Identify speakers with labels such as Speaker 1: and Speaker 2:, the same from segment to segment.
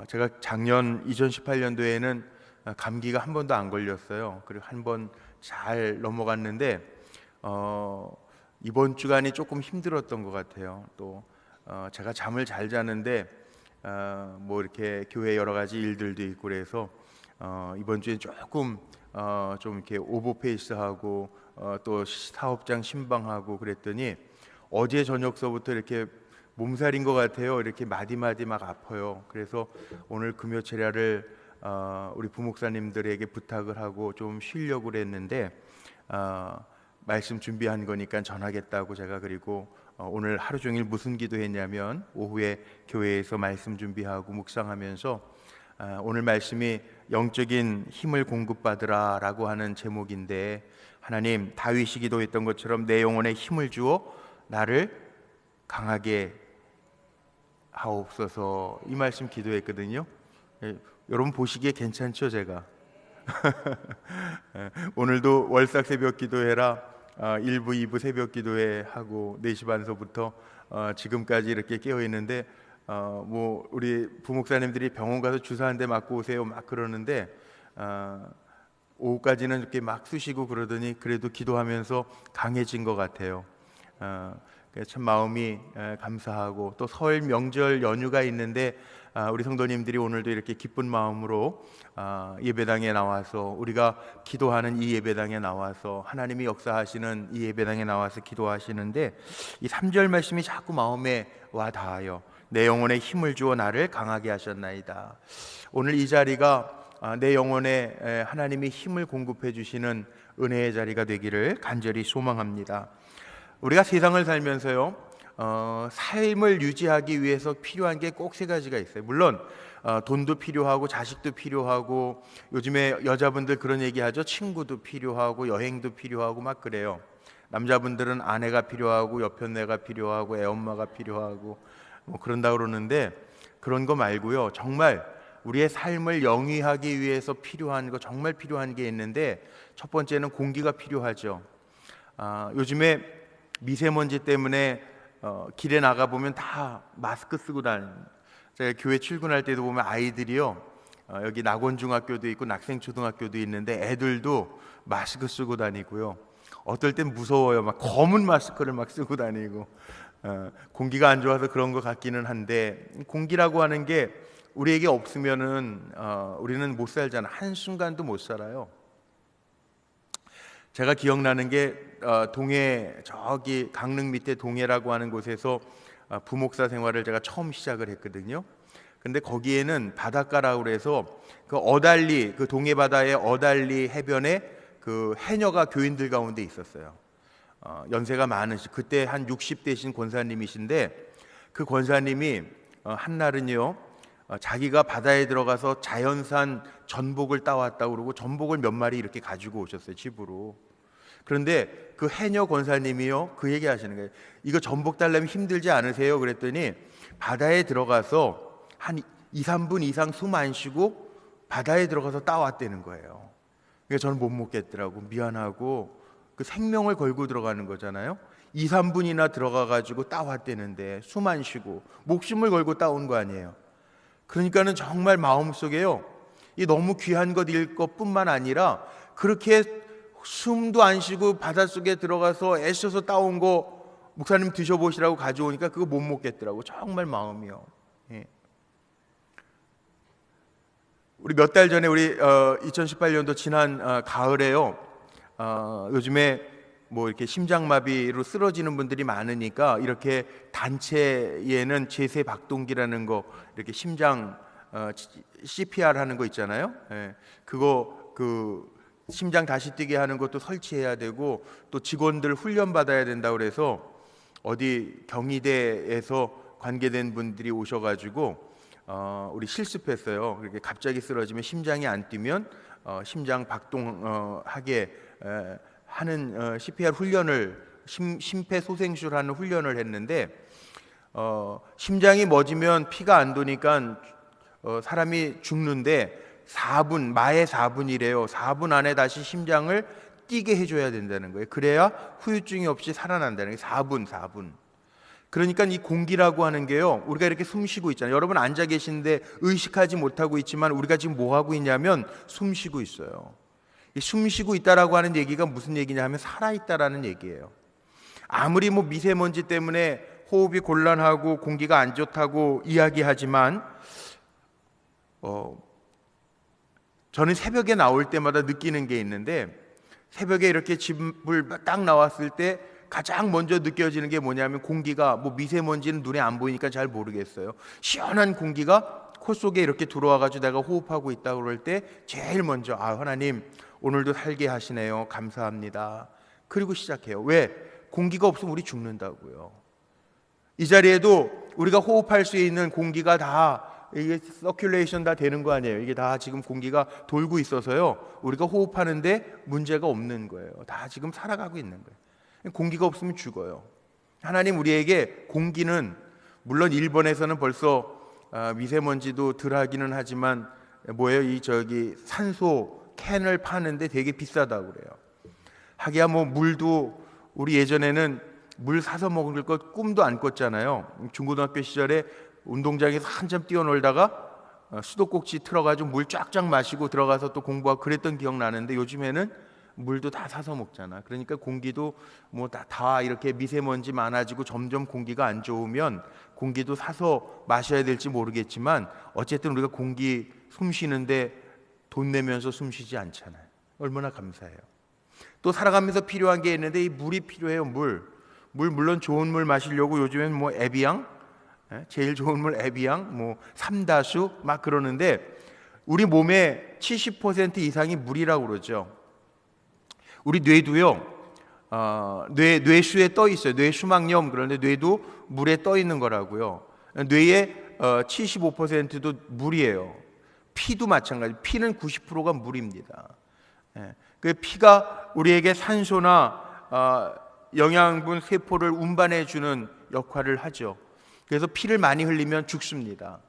Speaker 1: 제가 작년 2018년도에는 감기가 한 번도 안 걸렸어요. 그리고 한 번 잘 넘어갔는데 이번 주간이 조금 힘들었던 것 같아요. 또 제가 잠을 잘 자는데 뭐 이렇게 교회 여러 가지 일들도 있고 그래서 이번 주에 조금 좀 이렇게 오버페이스하고 또 사업장 신방하고 그랬더니 어제 저녁서부터 이렇게 몸살인 것 같아요. 이렇게 마디마디 막 아파요. 그래서 오늘 금요철야를 우리 부목사님들에게 부탁을 하고 좀 쉬려고 그랬는데 말씀 준비한 거니까 전하겠다고 제가 그리고 오늘 하루 종일 무슨 기도했냐면 오후에 교회에서 말씀 준비하고 묵상하면서 오늘 말씀이 영적인 힘을 공급받으라 라고 하는 제목인데, 하나님 다윗이 기도했던 것처럼 내 영혼에 힘을 주어 나를 강하게 하옵소서, 이 말씀 기도했거든요. 여러분 보시기에 괜찮죠? 제가 오늘도 월삭 새벽 기도회라 1부 2부 새벽 기도회 하고 4시 반서부터 지금까지 이렇게 깨어 있는데 뭐 우리 부목사님들이 병원 가서 주사 한 대 맞고 오세요 막 그러는데 오후까지는 이렇게 막 쑤시고 그러더니 그래도 기도하면서 강해진 것 같아요. 참 마음이 감사하고, 또 설 명절 연휴가 있는데 우리 성도님들이 오늘도 이렇게 기쁜 마음으로 예배당에 나와서 우리가 기도하는 이 예배당에 나와서 하나님이 역사하시는 이 예배당에 나와서 기도하시는데, 이 3절 말씀이 자꾸 마음에 와 닿아요. 내 영혼에 힘을 주어 나를 강하게 하셨나이다. 오늘 이 자리가 내 영혼에 하나님이 힘을 공급해 주시는 은혜의 자리가 되기를 간절히 소망합니다. 우리가 세상을 살면서요, 삶을 유지하기 위해서 필요한 게 꼭 3가지가 있어요. 물론 돈도 필요하고 자식도 필요하고, 요즘에 여자분들 그런 얘기하죠. 친구도 필요하고 여행도 필요하고 막 그래요. 남자분들은 아내가 필요하고 여편네가 필요하고 애엄마가 필요하고 뭐 그런다 그러는데, 그런 거 말고요, 정말 우리의 삶을 영위하기 위해서 필요한 거, 정말 필요한 게 있는데, 첫 번째는 공기가 필요하죠. 요즘에 미세먼지 때문에 길에 나가 보면 다 마스크 쓰고 다니는, 제가 교회 출근할 때도 보면 아이들이요, 여기 낙원중학교도 있고 낙생초등학교도 있는데 애들도 마스크 쓰고 다니고요, 어떨 땐 무서워요. 막 검은 마스크를 막 쓰고 다니고, 공기가 안 좋아서 그런 것 같기는 한데, 공기라고 하는 게 우리에게 없으면은 우리는 못 살잖아요. 한순간도 못 살아요. 제가 기억나는 게 동해, 저기 강릉 밑에 동해라고 하는 곳에서 부목사 생활을 제가 처음 시작을 했거든요. 근데 거기에는 바닷가라고 그래서 그 어달리, 그 동해 바다의 어달리 해변에 그 해녀가 교인들 가운데 있었어요. 연세가 많으시, 그때 한 60대신 권사님이신데, 그 권사님이 한날은요, 자기가 바다에 들어가서 자연산 전복을 따왔다고 그러고 전복을 몇 마리 이렇게 가지고 오셨어요, 집으로. 그런데 그 해녀 권사님이요, 그 얘기 하시는 거예요. 이거 전복 달라면 힘들지 않으세요? 그랬더니 바다에 들어가서 한 2, 3분 이상 숨 안 쉬고 바다에 들어가서 따왔다는 거예요. 그러니까 저는 못 먹겠더라고. 미안하고, 그 생명을 걸고 들어가는 거잖아요. 2, 3분이나 들어가 가지고 따왔다는데 숨 안 쉬고 목숨을 걸고 따온 거 아니에요. 그러니까는 정말 마음속에요, 이 너무 귀한 것일 것뿐만 아니라 그렇게 숨도 안 쉬고 바닷속에 들어가서 애써서 따온 거 목사님 드셔보시라고 가져오니까 그거 못 먹겠더라고. 정말 마음이요. 예. 우리 몇 달 전에 우리 2018년도 지난 가을에요, 요즘에 뭐 이렇게 심장마비로 쓰러지는 분들이 많으니까 이렇게 단체에는 제세 박동기라는 거, 이렇게 심장 CPR 하는 거 있잖아요. 예. 그거 심장 다시 뛰게 하는 것도 설치해야 되고, 또 직원들 훈련 받아야 된다 그래서 어디 경희대에서 관계된 분들이 오셔가지고 우리 실습했어요. 그렇게 갑자기 쓰러지면 심장이 안 뛰면 심장 박동하게 하는 CPR 훈련을, 심폐소생술하는 훈련을 했는데, 심장이 멎으면 피가 안 도니까 사람이 죽는데 4분, 마의 4분이래요. 4분 안에 다시 심장을 뛰게 해줘야 된다는 거예요. 그래야 후유증이 없이 살아난다는 거예요. 4분. 그러니까 이 공기라고 하는 게요, 우리가 이렇게 숨 쉬고 있잖아요. 여러분 앉아 계신데 의식하지 못하고 있지만 우리가 지금 뭐 하고 있냐면 숨 쉬고 있어요. 이 숨 쉬고 있다라고 하는 얘기가 무슨 얘기냐 하면 살아있다라는 얘기예요. 아무리 뭐 미세먼지 때문에 호흡이 곤란하고 공기가 안 좋다고 이야기하지만 저는 새벽에 나올 때마다 느끼는 게 있는데, 새벽에 이렇게 집을 딱 나왔을 때 가장 먼저 느껴지는 게 뭐냐면, 공기가 뭐 미세먼지는 눈에 안 보이니까 잘 모르겠어요. 시원한 공기가 코 속에 이렇게 들어와 가지고 내가 호흡하고 있다 그럴 때 제일 먼저 하나님 오늘도 살게 하시네요, 감사합니다. 그리고 시작해요. 왜? 공기가 없으면 우리 죽는다고요. 이 자리에도 우리가 호흡할 수 있는 공기가 다 이게 서큘레이션 다 되는 거 아니에요. 이게 다 지금 공기가 돌고 있어서요, 우리가 호흡하는데 문제가 없는 거예요. 다 지금 살아가고 있는 거예요. 공기가 없으면 죽어요. 하나님 우리에게 공기는, 물론 일본에서는 벌써 미세먼지도 덜하기는 하지만 뭐예요? 이 산소 캔을 파는데 되게 비싸다고 그래요. 하기야 뭐 물도, 우리 예전에는 물 사서 먹을 것 꿈도 안 꿨잖아요. 중고등학교 시절에 운동장에서 한참 뛰어놀다가 수도꼭지 틀어가지고 물 쫙쫙 마시고 들어가서 또 공부하고 그랬던 기억 나는데, 요즘에는 물도 다 사서 먹잖아. 그러니까 공기도 뭐 다 이렇게 미세먼지 많아지고 점점 공기가 안 좋으면 공기도 사서 마셔야 될지 모르겠지만 어쨌든 우리가 공기 숨 쉬는데 돈 내면서 숨 쉬지 않잖아요. 얼마나 감사해요. 또 살아가면서 필요한 게 있는데, 이 물이 필요해요. 물론 좋은 물 마시려고 요즘엔 뭐 에비앙, 제일 좋은 물 에비앙, 뭐 삼다수 막 그러는데, 우리 몸의 70% 이상이 물이라고 그러죠. 우리 뇌도요, 뇌수에 떠 있어요. 뇌수막염. 그런데 뇌도 물에 떠 있는 거라고요. 뇌의 75%도 물이에요. 피도 마찬가지. 피는 90%가 물입니다. 그 피가 우리에게 산소나 영양분 세포를 운반해 주는 역할을 하죠. 그래서 피를 많이 흘리면 죽습니다.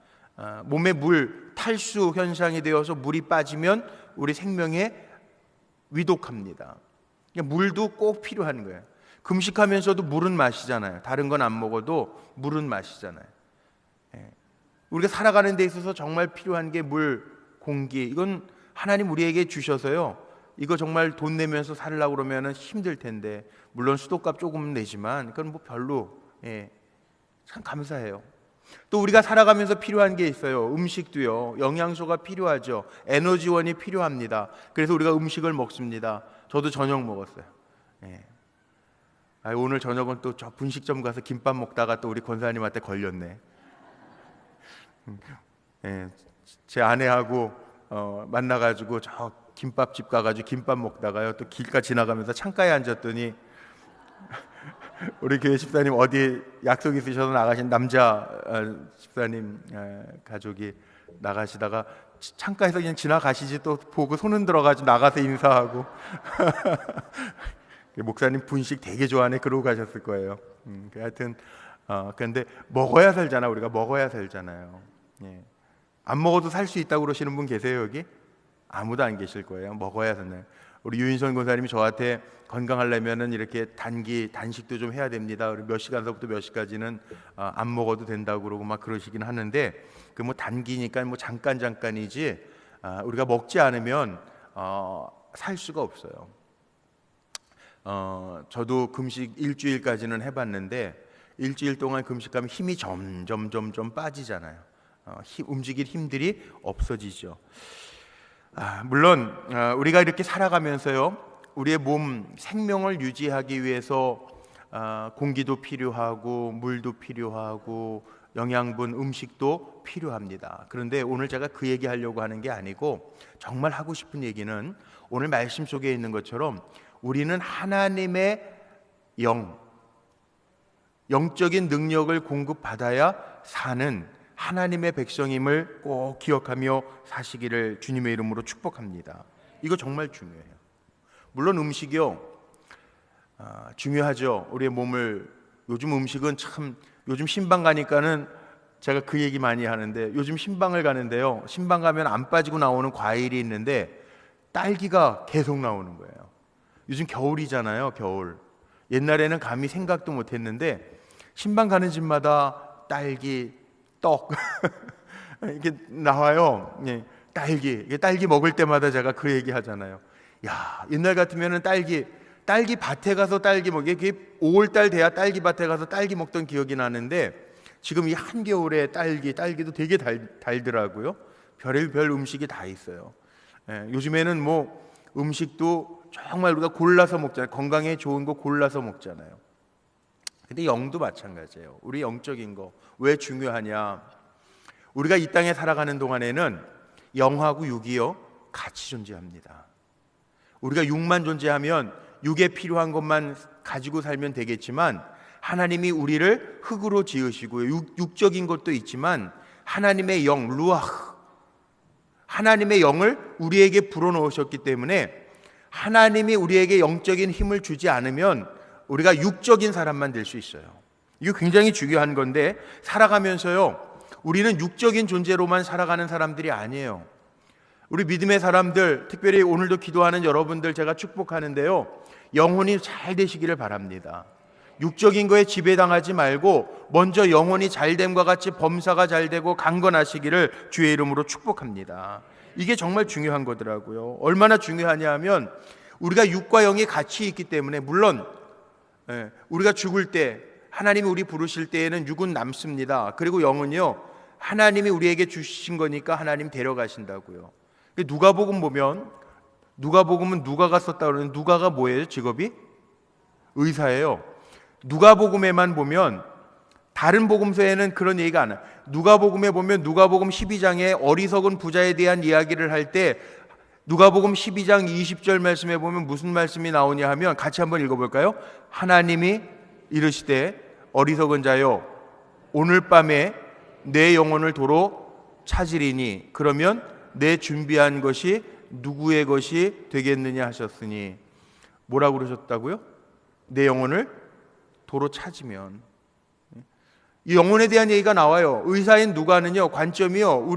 Speaker 1: 몸에 물 탈수 현상이 되어서 물이 빠지면 우리 생명에 위독합니다. 그러니까 물도 꼭 필요한 거예요. 금식하면서도 물은 마시잖아요. 다른 건 안 먹어도 물은 마시잖아요. 우리가 살아가는 데 있어서 정말 필요한 게 물, 공기. 이건 하나님 우리에게 주셔서요, 이거 정말 돈 내면서 살려고 그러면 힘들 텐데, 물론 수도값 조금 내지만 그건 뭐 별로, 참 감사해요. 또 우리가 살아가면서 필요한 게 있어요. 음식도요, 영양소가 필요하죠. 에너지원이 필요합니다. 그래서 우리가 음식을 먹습니다. 저도 저녁 먹었어요. 오늘 저녁은 또 저 분식점 가서 김밥 먹다가 또 우리 권사님한테 걸렸네. 제 아내하고 만나가지고 저 김밥집 가가지고 김밥 먹다가요, 또 길가 지나가면서 창가에 앉았더니 우리 교회 집사님 어디 약속 있으셔서 나가신 남자 집사님 가족이 나가시다가 창가에서 그냥 지나가시지 또 보고 손 흔들어가지고 나가서 인사하고 목사님 분식 되게 좋아하네 그러고 가셨을 거예요. 하여튼 그런데 먹어야 살잖아. 우리가 먹어야 살잖아요. 안 먹어도 살 수 있다고 그러시는 분 계세요 여기? 아무도 안 계실 거예요. 먹어야 사나요? 우리 유인선 권사님이 저한테 건강하려면은 이렇게 단식도 좀 해야 됩니다. 우리 몇 시간서부터 몇 시까지는 안 먹어도 된다고 그러고 막 그러시긴 하는데, 그 뭐 단기니까 뭐 잠깐이지 우리가 먹지 않으면 살 수가 없어요. 저도 금식 일주일까지는 해봤는데, 일주일 동안 금식하면 힘이 점점 빠지잖아요. 움직일 힘들이 없어지죠. 물론 우리가 이렇게 살아가면서요, 우리의 몸 생명을 유지하기 위해서 공기도 필요하고 물도 필요하고 영양분 음식도 필요합니다. 그런데 오늘 제가 그 얘기 하려고 하는 게 아니고, 정말 하고 싶은 얘기는 오늘 말씀 속에 있는 것처럼 우리는 하나님의 영적인 능력을 공급받아야 사는 하나님의 백성임을 꼭 기억하며 사시기를 주님의 이름으로 축복합니다. 이거 정말 중요해요. 물론 음식이요, 중요하죠. 우리의 몸을, 요즘 음식은 참, 요즘 신방 가니까는 제가 그 얘기 많이 하는데, 요즘 신방을 가는데요, 신방 가면 안 빠지고 나오는 과일이 있는데 딸기가 계속 나오는 거예요. 요즘 겨울이잖아요. 겨울. 옛날에는 감히 생각도 못 했는데 신방 가는 집마다 딸기, 떡 이렇게 나와요. 예, 딸기 먹을 때마다 제가 그 얘기 하잖아요. 야, 옛날 같으면은 딸기 밭에 가서 딸기 이게 5월달 돼야 딸기 밭에 가서 딸기 먹던 기억이 나는데, 지금 이 한겨울에 딸기도 되게 달더라고요. 별의별 음식이 다 있어요. 예, 요즘에는 뭐 음식도 정말 우리가 골라서 먹잖아요. 건강에 좋은 거 골라서 먹잖아요. 근데 영도 마찬가지예요. 우리 영적인 거 왜 중요하냐? 우리가 이 땅에 살아가는 동안에는 영하고 육이요 같이 존재합니다. 우리가 육만 존재하면 육에 필요한 것만 가지고 살면 되겠지만, 하나님이 우리를 흙으로 지으시고요, 육적인 것도 있지만 하나님의 영 루아흐, 하나님의 영을 우리에게 불어넣으셨기 때문에 하나님이 우리에게 영적인 힘을 주지 않으면 우리가 육적인 사람만 될 수 있어요. 이거 굉장히 중요한 건데, 살아가면서요 우리는 육적인 존재로만 살아가는 사람들이 아니에요. 우리 믿음의 사람들, 특별히 오늘도 기도하는 여러분들 제가 축복하는데요, 영혼이 잘 되시기를 바랍니다. 육적인 거에 지배당하지 말고 먼저 영혼이 잘됨과 같이 범사가 잘되고 강건하시기를 주의 이름으로 축복합니다. 이게 정말 중요한 거더라고요. 얼마나 중요하냐 하면, 우리가 육과 영이 같이 있기 때문에, 물론 우리가 죽을 때 하나님이 우리 부르실 때에는 육은 남습니다. 그리고 영은요 하나님이 우리에게 주신 거니까 하나님 데려가신다고요. 누가복음 보면, 누가복음은 누가가 썼다 그러는, 누가가 뭐예요? 직업이? 의사예요. 누가복음에만 보면, 다른 복음서에는 그런 얘기가 안 나요. 누가복음에 보면 누가복음 12장에 어리석은 부자에 대한 이야기를 할 때 누가복음 12장 20절 말씀에 보면 무슨 말씀이 나오냐 하면, 같이 한번 읽어볼까요? 하나님이 이르시되 어리석은 자여 오늘 밤에 내 영혼을 도로 찾으리니 그러면 내 준비한 것이 누구의 것이 되겠느냐 하셨으니, 뭐라고 그러셨다고요? 내 영혼을 도로 찾으면. 이 영혼에 대한 얘기가 나와요. 의사인 누가는요 관점이요,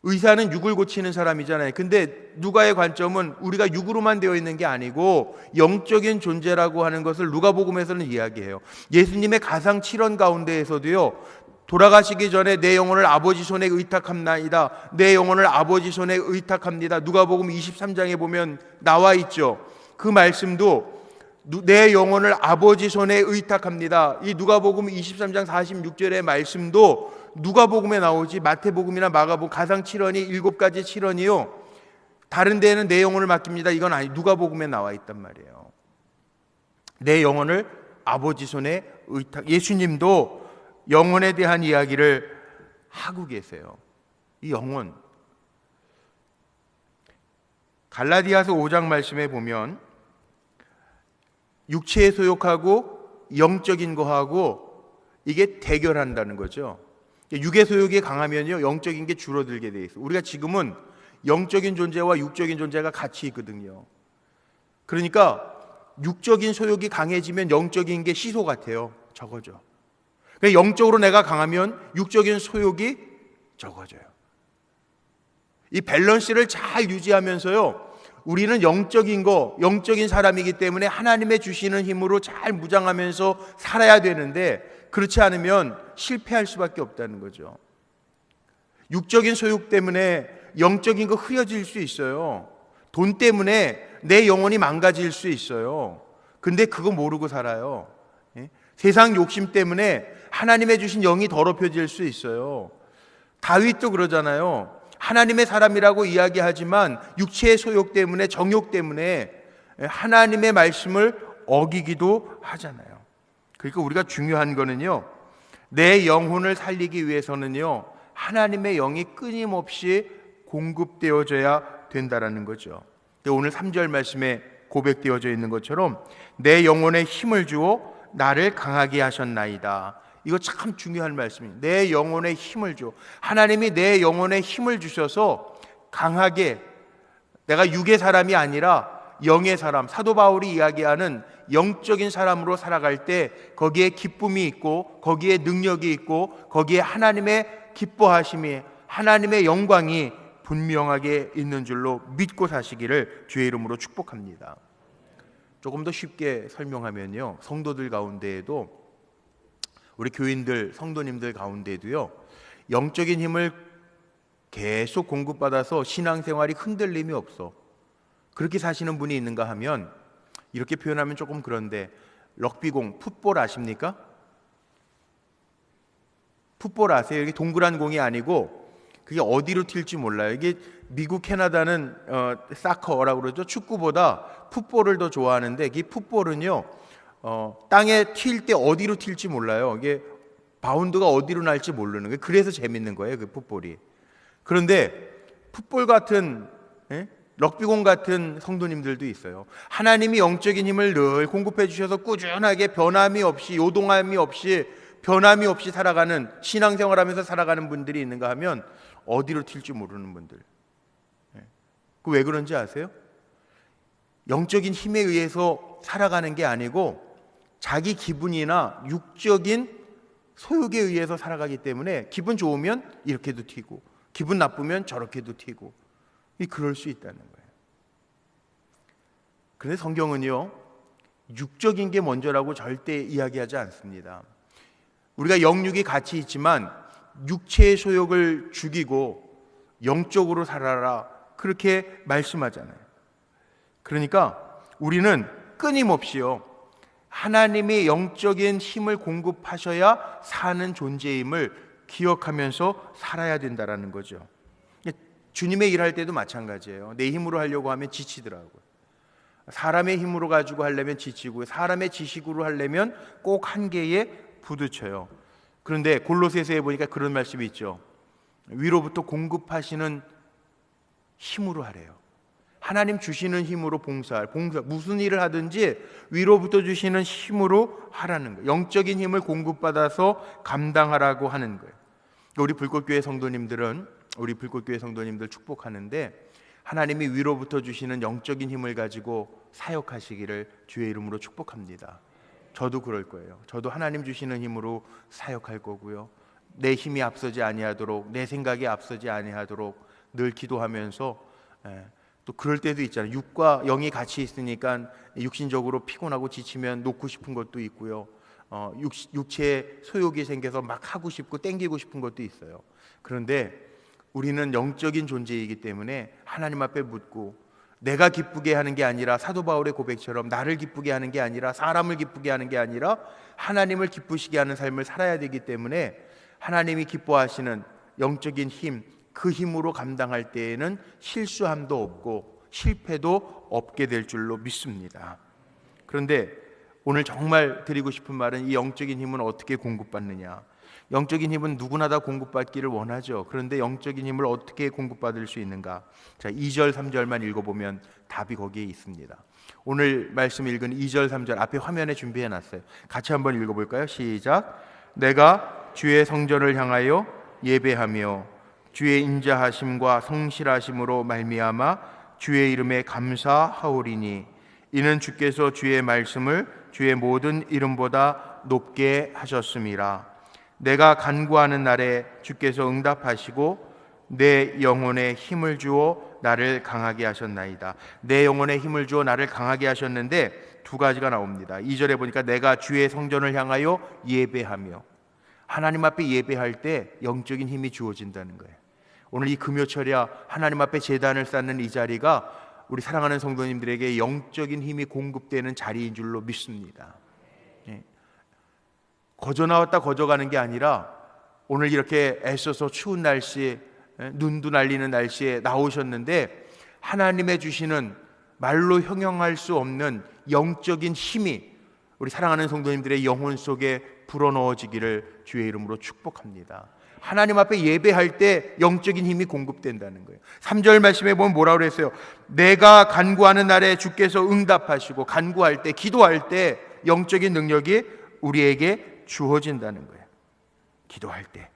Speaker 1: 의사는 육을 고치는 사람이잖아요. 근데 누가의 관점은 우리가 육으로만 되어 있는 게 아니고 영적인 존재라고 하는 것을 누가복음에서는 이야기해요. 예수님의 가상 7원 가운데에서도요, 돌아가시기 전에 내 영혼을 아버지 손에 의탁합나이다, 내 영혼을 아버지 손에 의탁합니다, 누가복음 23장에 보면 나와 있죠. 그 말씀도 내 영혼을 아버지 손에 의탁합니다. 이 누가복음 23장 46절의 말씀도 누가복음에 나오지, 마태복음이나 마가복음 가상 7원이 7가지 7원이요 다른 데에는 내 영혼을 맡깁니다, 이건 아니, 누가복음에 나와 있단 말이에요. 내 영혼을 아버지 손에 의탁. 예수님도 영혼에 대한 이야기를 하고 계세요. 이 영혼, 갈라디아서 5장 말씀에 보면 육체의 소욕하고 영적인 거하고 이게 대결한다는 거죠. 육의 소욕이 강하면요 영적인 게 줄어들게 돼 있어요. 우리가 지금은 영적인 존재와 육적인 존재가 같이 있거든요. 그러니까 육적인 소욕이 강해지면 영적인 게 시소 같아요. 적어져. 그러니까 영적으로 내가 강하면 육적인 소욕이 적어져요. 이 밸런스를 잘 유지하면서요, 우리는 영적인 사람이기 때문에 하나님의 주시는 힘으로 잘 무장하면서 살아야 되는데, 그렇지 않으면 실패할 수밖에 없다는 거죠. 육적인 소욕 때문에 영적인 거 흐려질 수 있어요. 돈 때문에 내 영혼이 망가질 수 있어요. 근데 그거 모르고 살아요. 세상 욕심 때문에 하나님의 주신 영이 더럽혀질 수 있어요. 다윗도 그러잖아요. 하나님의 사람이라고 이야기하지만 육체의 소욕 때문에, 정욕 때문에 하나님의 말씀을 어기기도 하잖아요. 그러니까 우리가 중요한 거는요, 내 영혼을 살리기 위해서는요 하나님의 영이 끊임없이 공급되어져야 된다라는 거죠. 오늘 3절 말씀에 고백되어져 있는 것처럼 내 영혼에 힘을 주어 나를 강하게 하셨나이다. 이거 참 중요한 말씀입니다. 내 영혼에 힘을 줘. 하나님이 내 영혼에 힘을 주셔서 강하게, 내가 육의 사람이 아니라 영의 사람, 사도 바울이 이야기하는 영적인 사람으로 살아갈 때 거기에 기쁨이 있고 거기에 능력이 있고 거기에 하나님의 기뻐하심이, 하나님의 영광이 분명하게 있는 줄로 믿고 사시기를 주의 이름으로 축복합니다. 조금 더 쉽게 설명하면요, 성도들 가운데에도 우리 교인들, 성도님들 가운데도요, 영적인 힘을 계속 공급받아서 신앙생활이 흔들림이 없어. 그렇게 사시는 분이 있는가 하면, 이렇게 표현하면 조금 그런데, 럭비공, 풋볼 아십니까? 풋볼 아세요? 이게 동그란 공이 아니고 그게 어디로 튈지 몰라요. 이게 미국, 캐나다는 사커라고 그러죠. 축구보다 풋볼을 더 좋아하는데, 이 풋볼은요, 땅에 튈 때 어디로 튈지 몰라요. 이게 바운드가 어디로 날지 모르는 거예요. 그래서 재밌는 거예요, 그 풋볼이. 그런데 풋볼 같은, 럭비공 같은 성도님들도 있어요. 하나님이 영적인 힘을 늘 공급해 주셔서 꾸준하게 변함이 없이, 요동함이 없이, 변함이 없이 살아가는, 신앙생활하면서 살아가는 분들이 있는가 하면 어디로 튈지 모르는 분들. 그 왜 그런지 아세요? 영적인 힘에 의해서 살아가는 게 아니고 자기 기분이나 육적인 소욕에 의해서 살아가기 때문에, 기분 좋으면 이렇게도 튀고 기분 나쁘면 저렇게도 튀고, 그럴 수 있다는 거예요. 그런데 성경은요, 육적인 게 먼저라고 절대 이야기하지 않습니다. 우리가 영육이 같이 있지만 육체의 소욕을 죽이고 영적으로 살아라, 그렇게 말씀하잖아요. 그러니까 우리는 끊임없이요, 하나님이 영적인 힘을 공급하셔야 사는 존재임을 기억하면서 살아야 된다는 거죠. 주님의 일할 때도 마찬가지예요. 내 힘으로 하려고 하면 지치더라고요. 사람의 힘으로 가지고 하려면 지치고, 사람의 지식으로 하려면 꼭 한계에 부딪혀요. 그런데 골로새서에 보니까 그런 말씀이 있죠. 위로부터 공급하시는 힘으로 하래요. 하나님 주시는 힘으로 봉사, 무슨 일을 하든지 위로부터 주시는 힘으로 하라는 거예요. 영적인 힘을 공급받아서 감당하라고 하는 거예요. 우리 불꽃교회 성도님들 축복하는데, 하나님이 위로부터 주시는 영적인 힘을 가지고 사역하시기를 주의 이름으로 축복합니다. 저도 그럴 거예요. 저도 하나님 주시는 힘으로 사역할 거고요. 내 힘이 앞서지 아니하도록, 내 생각이 앞서지 아니하도록 늘 기도하면서, 또 그럴 때도 있잖아요. 육과 영이 같이 있으니까 육신적으로 피곤하고 지치면 놓고 싶은 것도 있고요. 육체에 소욕이 생겨서 막 하고 싶고 땡기고 싶은 것도 있어요. 그런데 우리는 영적인 존재이기 때문에 하나님 앞에 묻고, 내가 기쁘게 하는 게 아니라, 사도 바울의 고백처럼 나를 기쁘게 하는 게 아니라, 사람을 기쁘게 하는 게 아니라 하나님을 기쁘시게 하는 삶을 살아야 되기 때문에, 하나님이 기뻐하시는 영적인 힘, 그 힘으로 감당할 때에는 실수함도 없고 실패도 없게 될 줄로 믿습니다. 그런데 오늘 정말 드리고 싶은 말은, 이 영적인 힘은 어떻게 공급받느냐. 영적인 힘은 누구나 다 공급받기를 원하죠. 그런데 영적인 힘을 어떻게 공급받을 수 있는가? 자, 2절 3절만 읽어보면 답이 거기에 있습니다. 오늘 말씀 읽은 2절 3절 앞에 화면에 준비해 놨어요. 같이 한번 읽어볼까요? 시작. 내가 주의 성전을 향하여 예배하며 주의 인자하심과 성실하심으로 말미암아 주의 이름에 감사하오리니, 이는 주께서 주의 말씀을 주의 모든 이름보다 높게 하셨음이라. 내가 간구하는 날에 주께서 응답하시고 내 영혼에 힘을 주어 나를 강하게 하셨나이다. 내 영혼에 힘을 주어 나를 강하게 하셨는데 두 가지가 나옵니다. 2절에 보니까 내가 주의 성전을 향하여 예배하며, 하나님 앞에 예배할 때 영적인 힘이 주어진다는 거예요. 오늘 이 금요철야 하나님 앞에 제단을 쌓는 이 자리가 우리 사랑하는 성도님들에게 영적인 힘이 공급되는 자리인 줄로 믿습니다. 거저 나왔다 거저 가는 게 아니라, 오늘 이렇게 애써서 추운 날씨, 눈도 날리는 날씨에 나오셨는데 하나님의 주시는 말로 형용할 수 없는 영적인 힘이 우리 사랑하는 성도님들의 영혼 속에 불어넣어지기를 주의 이름으로 축복합니다. 하나님 앞에 예배할 때 영적인 힘이 공급된다는 거예요. 3절 말씀에 보면 뭐라고 그랬어요? 내가 간구하는 날에 주께서 응답하시고, 간구할 때, 기도할 때 영적인 능력이 우리에게 주어진다는 거예요. 기도할 때.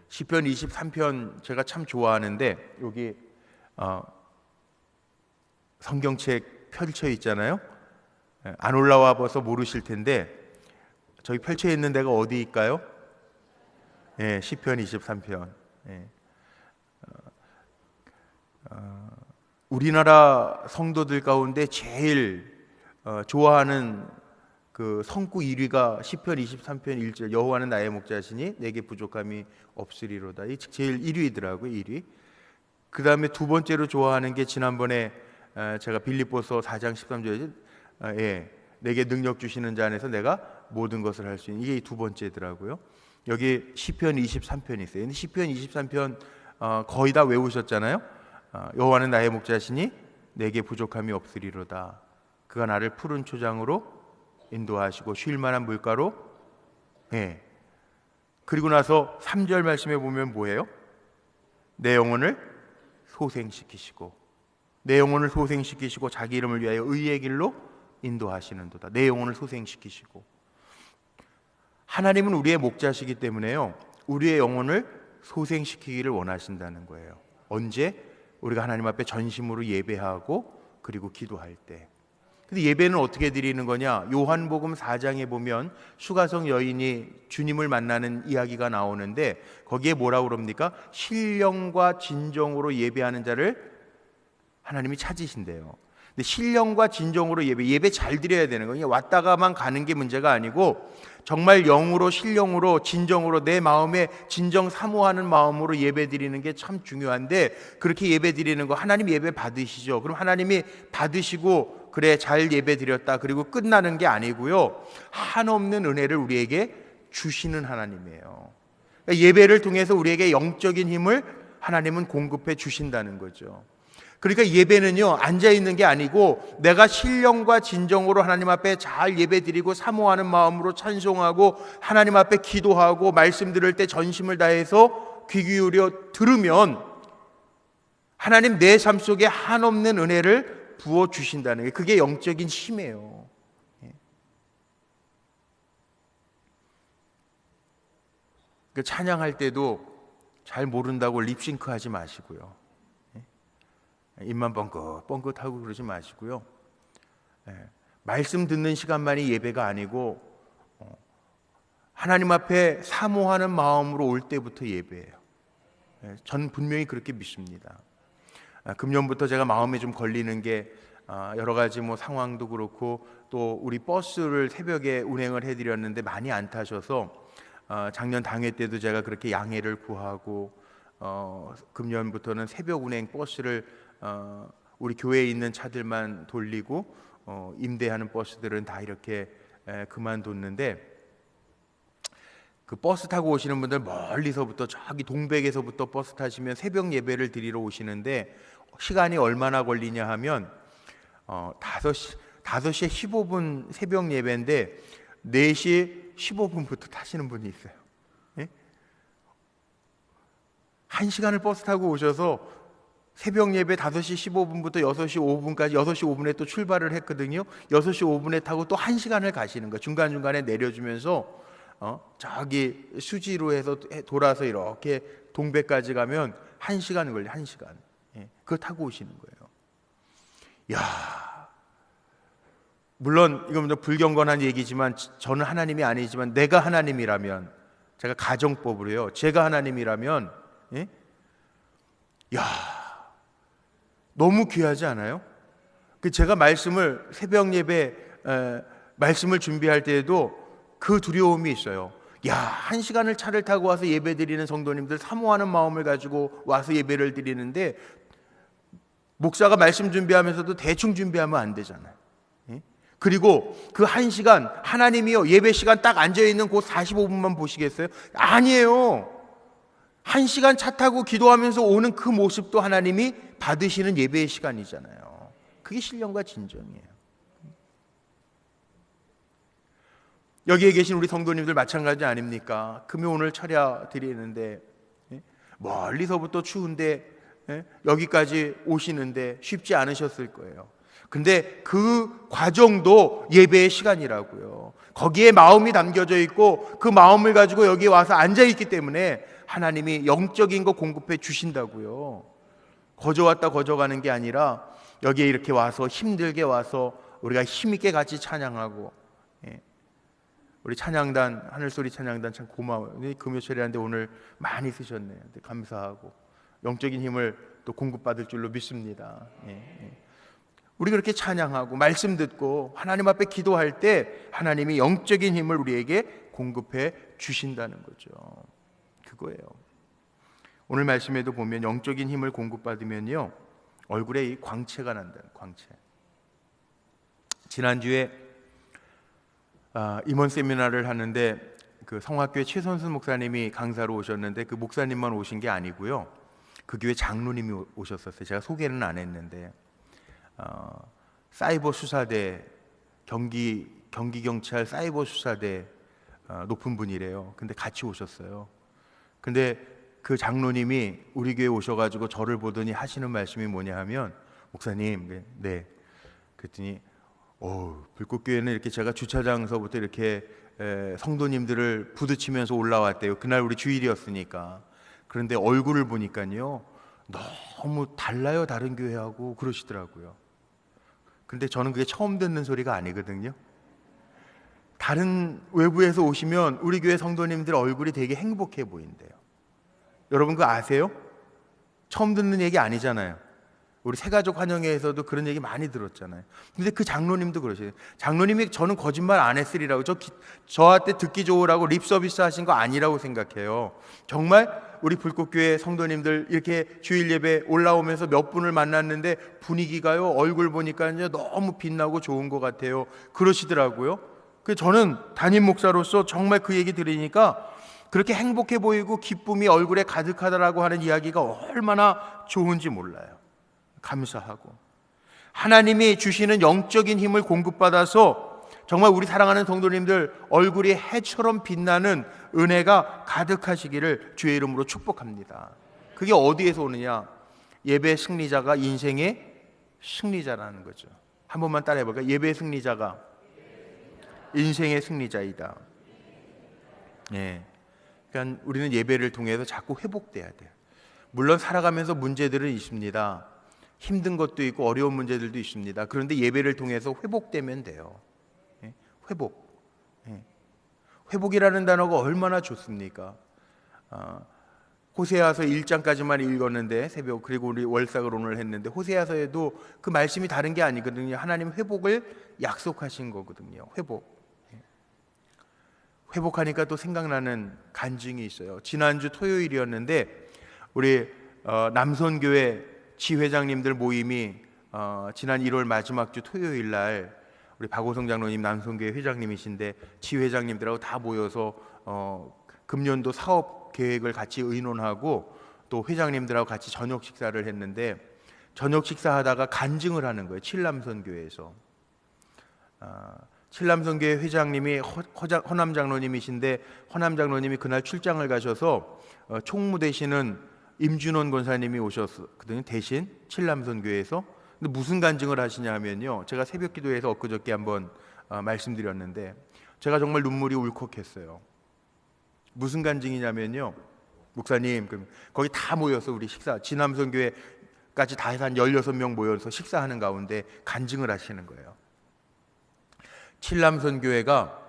Speaker 1: 시편 23편 제가 참 좋아하는데, 여기 성경책 펼쳐 있잖아요. 안 올라와 봐서 모르실 텐데, 저기 펼쳐 있는 데가 어디일까요? 시편 23편. 우리나라 성도들 가운데 제일 좋아하는 그 성구 1위가 시편 23편 1절 여호와는 나의 목자시니 내게 부족함이 없으리로다. 이 제일 1위더라고요. 1위. 그 다음에 두 번째로 좋아하는 게 지난번에 제가 빌립보서 4장 13절에 내게 능력 주시는 자 안에서 내가 모든 것을 할 수 있는, 이게 두 번째더라고요. 여기 시편 23편이 있어요. 근데 시편 23편 거의 다 외우셨잖아요. 여호와는 나의 목자시니 내게 부족함이 없으리로다. 그가 나를 푸른 초장으로 인도하시고 쉴 만한 물가로. 그리고 나서 3절 말씀에 보면 뭐예요? 내 영혼을 소생시키시고, 내 영혼을 소생시키시고 자기 이름을 위하여 의의 길로 인도하시는도다. 내 영혼을 소생시키시고. 하나님은 우리의 목자시기 때문에요, 우리의 영혼을 소생시키기를 원하신다는 거예요. 언제? 우리가 하나님 앞에 전심으로 예배하고 그리고 기도할 때. 근데 예배는 어떻게 드리는 거냐? 요한복음 4장에 보면 수가성 여인이 주님을 만나는 이야기가 나오는데 거기에 뭐라고 그럽니까? 신령과 진정으로 예배하는 자를 하나님이 찾으신대요. 근데 신령과 진정으로 예배 잘 드려야 되는 거예요. 왔다가만 가는 게 문제가 아니고 정말 영으로, 신령으로, 진정으로 내 마음에 진정 사모하는 마음으로 예배 드리는 게 참 중요한데, 그렇게 예배 드리는 거, 하나님 예배 받으시죠. 그럼 하나님이 받으시고 그래 잘 예배 드렸다 그리고 끝나는 게 아니고요, 한없는 은혜를 우리에게 주시는 하나님이에요. 그러니까 예배를 통해서 우리에게 영적인 힘을 하나님은 공급해 주신다는 거죠. 그러니까 예배는요, 앉아있는 게 아니고 내가 신령과 진정으로 하나님 앞에 잘 예배드리고 사모하는 마음으로 찬송하고 하나님 앞에 기도하고 말씀 들을 때 전심을 다해서 귀 기울여 들으면 하나님 내 삶 속에 한없는 은혜를 부어주신다는 게, 그게 영적인 힘이에요. 찬양할 때도 잘 모른다고 립싱크 하지 마시고요, 입만 뻥긋뻥긋하고 그러지 마시고요. 말씀 듣는 시간만이 예배가 아니고 하나님 앞에 사모하는 마음으로 올 때부터 예배예요. 전 분명히 그렇게 믿습니다. 금년부터 제가 마음에 좀 걸리는 게 여러 가지 상황도 그렇고, 또 우리 버스를 새벽에 운행을 해드렸는데 많이 안 타셔서 작년 당회 때도 제가 그렇게 양해를 구하고, 금년부터는 새벽 운행 버스를 우리 교회에 있는 차들만 돌리고 임대하는 버스들은 다 이렇게 그만뒀는데, 그 버스 타고 오시는 분들 멀리서부터 저기 동백에서부터 버스 타시면 새벽 예배를 드리러 오시는데 시간이 얼마나 걸리냐 하면 5시에 15분 새벽 예배인데 4시 15분부터 타시는 분이 있어요. 1시간을 버스 타고 오셔서 새벽 예배 5시 15분부터 6시 5분까지 6시 5분에 또 출발을 했거든요. 6시 5분에 타고 또 1시간을 가시는 거예요. 중간중간에 내려주면서 저기 수지로 해서 돌아서 이렇게 동백까지 가면 1시간 걸려요. 1시간. 그걸 타고 오시는 거예요. 야, 물론 이건 불경건한 얘기지만 저는 하나님이 아니지만 내가 하나님이라면, 제가 가정법으로요, 제가 하나님이라면 야, 너무 귀하지 않아요? 제가 말씀을 새벽 예배 말씀을 준비할 때에도 그 두려움이 있어요. 야, 1시간을 차를 타고 와서 예배 드리는 성도님들 사모하는 마음을 가지고 와서 예배를 드리는데 목사가 말씀 준비하면서도 대충 준비하면 안 되잖아요. 그리고 그 1시간 하나님이요, 예배 시간 딱 앉아있는 그 45분만 보시겠어요? 아니에요. 1시간 차 타고 기도하면서 오는 그 모습도 하나님이 받으시는 예배의 시간이잖아요. 그게 신령과 진정이에요. 여기에 계신 우리 성도님들 마찬가지 아닙니까? 금요 오늘 차려 드리는데 멀리서부터 추운데 여기까지 오시는데 쉽지 않으셨을 거예요. 근데 그 과정도 예배의 시간이라고요. 거기에 마음이 담겨져 있고 그 마음을 가지고 여기에 와서 앉아 있기 때문에 하나님이 영적인 거 공급해 주신다고요. 거저 왔다 거저 가는 게 아니라 여기에 이렇게 와서 힘들게 와서 우리가 힘있게 같이 찬양하고, 우리 찬양단, 하늘소리 찬양단 참 고마워요. 금요철이라는데 오늘 많이 쓰셨네요. 감사하고 영적인 힘을 또 공급받을 줄로 믿습니다. 우리 그렇게 찬양하고 말씀 듣고 하나님 앞에 기도할 때 하나님이 영적인 힘을 우리에게 공급해 주신다는 거죠. 그거예요. 오늘 말씀에도 보면 영적인 힘을 공급받으면요, 얼굴에 이 광채가 난다는, 광채. 지난주에 임원 세미나를 하는데 그 성화교회 최선수 목사님이 강사로 오셨는데 그 목사님만 오신 게 아니고요, 그 교회 장로님이 오셨었어요. 제가 소개는 안 했는데 사이버 수사대 경기경찰 사이버 수사대 높은 분이래요. 근데 같이 오셨어요. 근데 그 장로님이 우리 교회 오셔가지고 저를 보더니 하시는 말씀이 뭐냐 하면, 목사님, 네. 그랬더니 불꽃교회는 이렇게 제가 주차장서부터 이렇게 성도님들을 부딪히면서 올라왔대요. 그날 우리 주일이었으니까. 그런데 얼굴을 보니까요, 너무 달라요, 다른 교회하고. 그러시더라고요. 근데 저는 그게 처음 듣는 소리가 아니거든요. 다른 외부에서 오시면 우리 교회 성도님들 얼굴이 되게 행복해 보인대요. 여러분 그거 아세요? 처음 듣는 얘기 아니잖아요. 우리 새가족 환영회에서도 그런 얘기 많이 들었잖아요. 근데 그 장로님도 그러시대요. 장로님이 저는 거짓말 안 했으리라고, 저한테 듣기 좋으라고 립 서비스 하신 거 아니라고 생각해요. 정말 우리 불꽃교회 성도님들 이렇게 주일 예배 올라오면서 몇 분을 만났는데 분위기가요, 얼굴 보니까요 너무 빛나고 좋은 것 같아요. 그러시더라고요. 그 저는 담임 목사로서 정말 그 얘기 들으니까 그렇게 행복해 보이고 기쁨이 얼굴에 가득하다라고 하는 이야기가 얼마나 좋은지 몰라요. 감사하고, 하나님이 주시는 영적인 힘을 공급받아서 정말 우리 사랑하는 성도님들 얼굴이 해처럼 빛나는 은혜가 가득하시기를 주의 이름으로 축복합니다. 그게 어디에서 오느냐? 예배 승리자가 인생의 승리자라는 거죠. 한 번만 따라해 볼까요? 예배 승리자가 인생의 승리자이다. 네. 그러니까 우리는 예배를 통해서 자꾸 회복돼야 돼요. 물론 살아가면서 문제들은 있습니다. 힘든 것도 있고 어려운 문제들도 있습니다. 그런데 예배를 통해서 회복되면 돼요. 회복. 회복이라는 단어가 얼마나 좋습니까? 호세아서 1장까지만 읽었는데 새벽, 그리고 우리 월삭을 오늘 했는데 호세아서에도 그 말씀이 다른 게 아니거든요. 하나님 회복을 약속하신 거거든요. 회복하니까 또 생각나는 간증이 있어요. 지난주 토요일이었는데 우리 남선교회 지회장님들 모임이 지난 1월 마지막 주 토요일 날 우리 박오성 장로님 남선교회 회장님이신데 지회장님들하고 다 모여서 금년도 사업 계획을 같이 의논하고 또 회장님들하고 같이 저녁 식사를 했는데, 저녁 식사하다가 간증을 하는 거예요. 칠남선교회에서. 칠남선교회 회장님이 허남 장로님이신데, 허남 장로님이 그날 출장을 가셔서 총무 되시는 임준원 권사님이 오셨거든요. 대신 칠남선교회에서. 근데 무슨 간증을 하시냐 하면요, 제가 새벽 기도에서 엊그저께 한번 말씀드렸는데 제가 정말 눈물이 울컥했어요. 무슨 간증이냐면요, 목사님, 거기 다 모여서 우리 식사, 지남선교회까지 다 해서 한 16명 모여서 식사하는 가운데 간증을 하시는 거예요. 칠남선교회가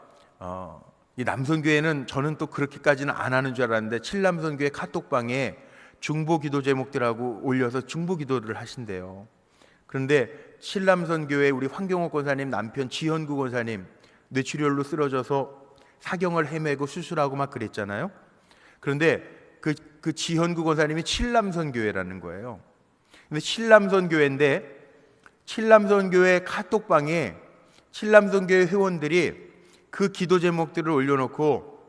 Speaker 1: 이 남선교회는 저는 또 그렇게까지는 안 하는 줄 알았는데 칠남선교회 카톡방에 중보 기도 제목들하고 올려서 중보 기도를 하신대요. 그런데 칠남선교회 우리 황경옥 권사님 남편 지현구 권사님 뇌출혈로 쓰러져서 사경을 헤매고 수술하고 막 그랬잖아요. 그런데 그 지현구 권사님이 칠남선교회라는 거예요. 근데 칠남선교회인데 칠남선교회 카톡방에 칠남선교회 회원들이 그 기도 제목들을 올려놓고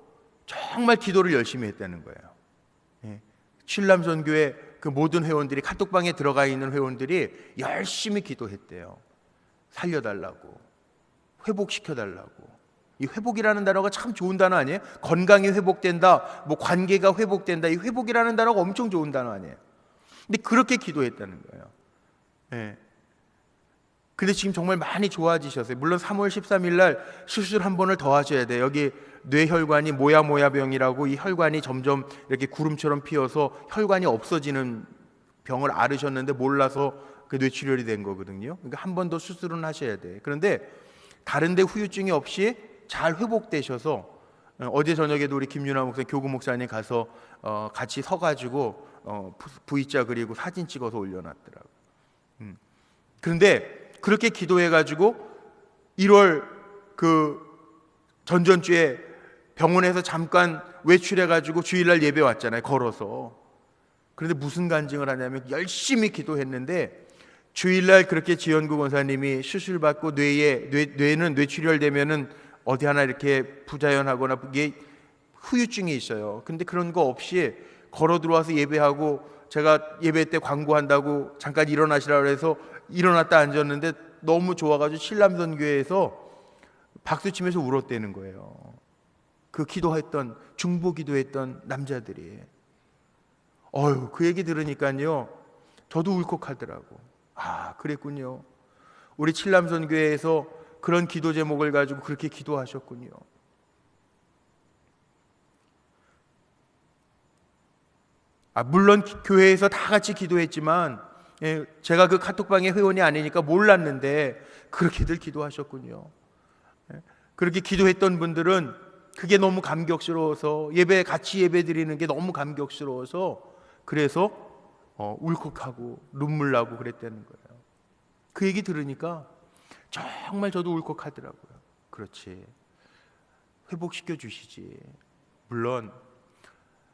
Speaker 1: 정말 기도를 열심히 했다는 거예요. 칠남선교회 그 모든 회원들이, 카톡방에 들어가 있는 회원들이 열심히 기도했대요. 살려달라고, 회복시켜달라고. 이 회복이라는 단어가 참 좋은 단어 아니에요? 건강이 회복된다, 뭐 관계가 회복된다, 이 회복이라는 단어가 엄청 좋은 단어 아니에요? 근데 그렇게 기도했다는 거예요. 근데 지금 정말 많이 좋아지셨어요. 물론 3월 13일 날 수술 한 번을 더 하셔야 돼요. 여기 뇌혈관이 모야모야병이라고, 이 혈관이 점점 이렇게 구름처럼 피어서 혈관이 없어지는 병을 앓으셨는데 몰라서 그 뇌출혈이 된 거거든요. 그러니까 한 번 더 수술은 하셔야 돼요. 그런데 다른 데 후유증이 없이 잘 회복되셔서 어제 저녁에도 우리 김윤아 목사, 교구 목사님 가서 같이 서가지고 V자 그리고 사진 찍어서 올려놨더라고요. 그런데 그렇게 기도해가지고 1월 그 전전주에 병원에서 잠깐 외출해가지고 주일날 예배 왔잖아요, 걸어서. 그런데 무슨 간증을 하냐면 열심히 기도했는데 주일날 그렇게 지연구 권사님이 수술받고 뇌는 뇌출혈 되면은 어디 하나 이렇게 부자연하거나 이게 후유증이 있어요. 근데 그런 거 없이 걸어 들어와서 예배하고, 제가 예배 때 광고한다고 잠깐 일어나시라고 해서 일어났다 앉았는데 너무 좋아가지고 신람선교회에서 박수 치면서 울었다는 거예요. 그 기도했던, 중보 기도했던 남자들이. 그 얘기 들으니까요 저도 울컥하더라고. 그랬군요. 우리 칠남선교회에서 그런 기도 제목을 가지고 그렇게 기도하셨군요. 물론 교회에서 다 같이 기도했지만 제가 그 카톡방의 회원이 아니니까 몰랐는데 그렇게들 기도하셨군요. 그렇게 기도했던 분들은 그게 너무 감격스러워서, 같이 예배 드리는 게 너무 감격스러워서 그래서 울컥하고 눈물 나고 그랬다는 거예요. 그 얘기 들으니까 정말 저도 울컥하더라고요. 그렇지, 회복시켜 주시지. 물론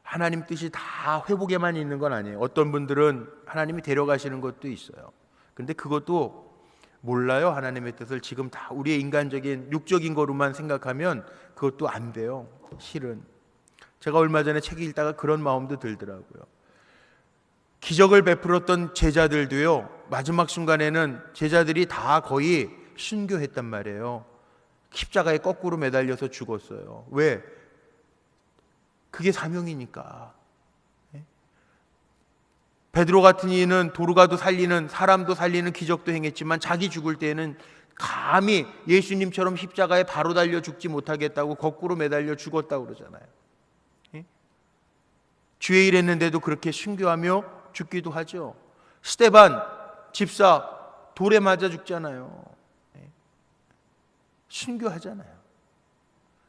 Speaker 1: 하나님 뜻이 다 회복에만 있는 건 아니에요. 어떤 분들은 하나님이 데려가시는 것도 있어요. 근데 그것도 몰라요. 하나님의 뜻을 지금 다 우리의 인간적인 육적인 거로만 생각하면 그것도 안 돼요. 실은 제가 얼마 전에 책 읽다가 그런 마음도 들더라고요. 기적을 베풀었던 제자들도요, 마지막 순간에는 제자들이 다 거의 순교했단 말이에요. 십자가에 거꾸로 매달려서 죽었어요. 왜? 그게 사명이니까. 베드로 같은 이는 도르가도 살리는, 사람도 살리는 기적도 행했지만 자기 죽을 때는 감히 예수님처럼 십자가에 바로 달려 죽지 못하겠다고 거꾸로 매달려 죽었다고 그러잖아요. 주의 일 했는데도 그렇게 순교하며 죽기도 하죠. 스데반 집사 돌에 맞아 죽잖아요. 순교하잖아요.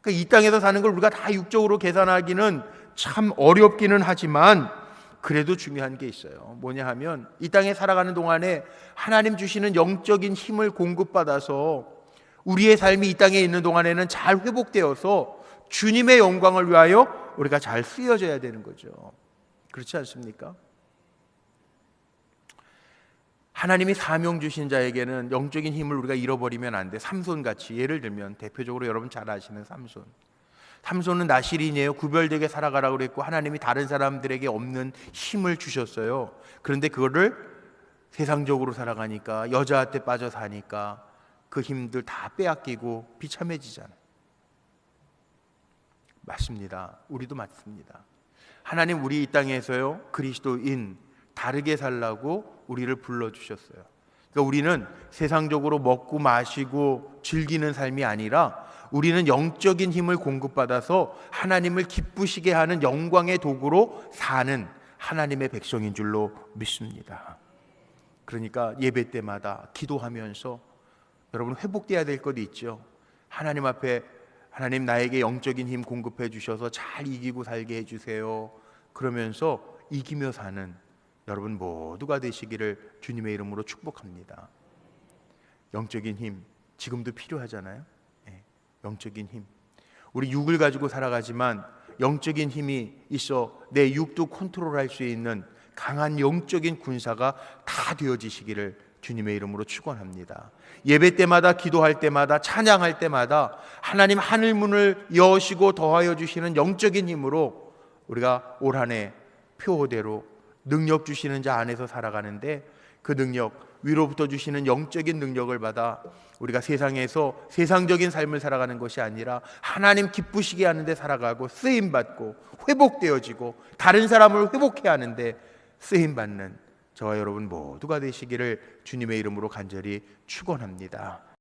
Speaker 1: 그러니까 이 땅에서 사는 걸 우리가 다 육적으로 계산하기는 참 어렵기는 하지만 그래도 중요한 게 있어요. 뭐냐 하면 이 땅에 살아가는 동안에 하나님 주시는 영적인 힘을 공급받아서 우리의 삶이 이 땅에 있는 동안에는 잘 회복되어서 주님의 영광을 위하여 우리가 잘 쓰여져야 되는 거죠. 그렇지 않습니까? 하나님이 사명 주신 자에게는 영적인 힘을 우리가 잃어버리면 안 돼. 삼손같이, 예를 들면 대표적으로 여러분 잘 아시는 삼손은 나실인이에요. 구별되게 살아가라고 그랬고 하나님이 다른 사람들에게 없는 힘을 주셨어요. 그런데 그거를 세상적으로 살아가니까, 여자한테 빠져 사니까 그 힘들 다 빼앗기고 비참해지잖아요. 맞습니다. 우리도 맞습니다. 하나님 우리 이 땅에서요, 그리스도인 다르게 살라고 우리를 불러주셨어요. 그러니까 우리는 세상적으로 먹고 마시고 즐기는 삶이 아니라 우리는 영적인 힘을 공급받아서 하나님을 기쁘시게 하는 영광의 도구로 사는 하나님의 백성인 줄로 믿습니다. 그러니까 예배 때마다 기도하면서 여러분 회복돼야 될 것이 있죠. 하나님 앞에, 하나님 나에게 영적인 힘 공급해 주셔서 잘 이기고 살게 해주세요. 그러면서 이기며 사는 여러분 모두가 되시기를 주님의 이름으로 축복합니다. 영적인 힘 지금도 필요하잖아요. 영적인 힘, 우리 육을 가지고 살아가지만 영적인 힘이 있어 내 육도 컨트롤할 수 있는 강한 영적인 군사가 다 되어지시기를 주님의 이름으로 축원합니다. 예배 때마다, 기도할 때마다, 찬양할 때마다 하나님 하늘 문을 여시고 더하여 주시는 영적인 힘으로 우리가 올 한 해 표호대로 능력 주시는 자 안에서 살아가는데, 그 능력, 위로부터 주시는 영적인 능력을 받아 우리가 세상에서 세상적인 삶을 살아가는 것이 아니라 하나님 기쁘시게 하는데 살아가고 쓰임받고 회복되어지고 다른 사람을 회복해야 하는데 쓰임받는 저와 여러분 모두가 되시기를 주님의 이름으로 간절히 축원합니다.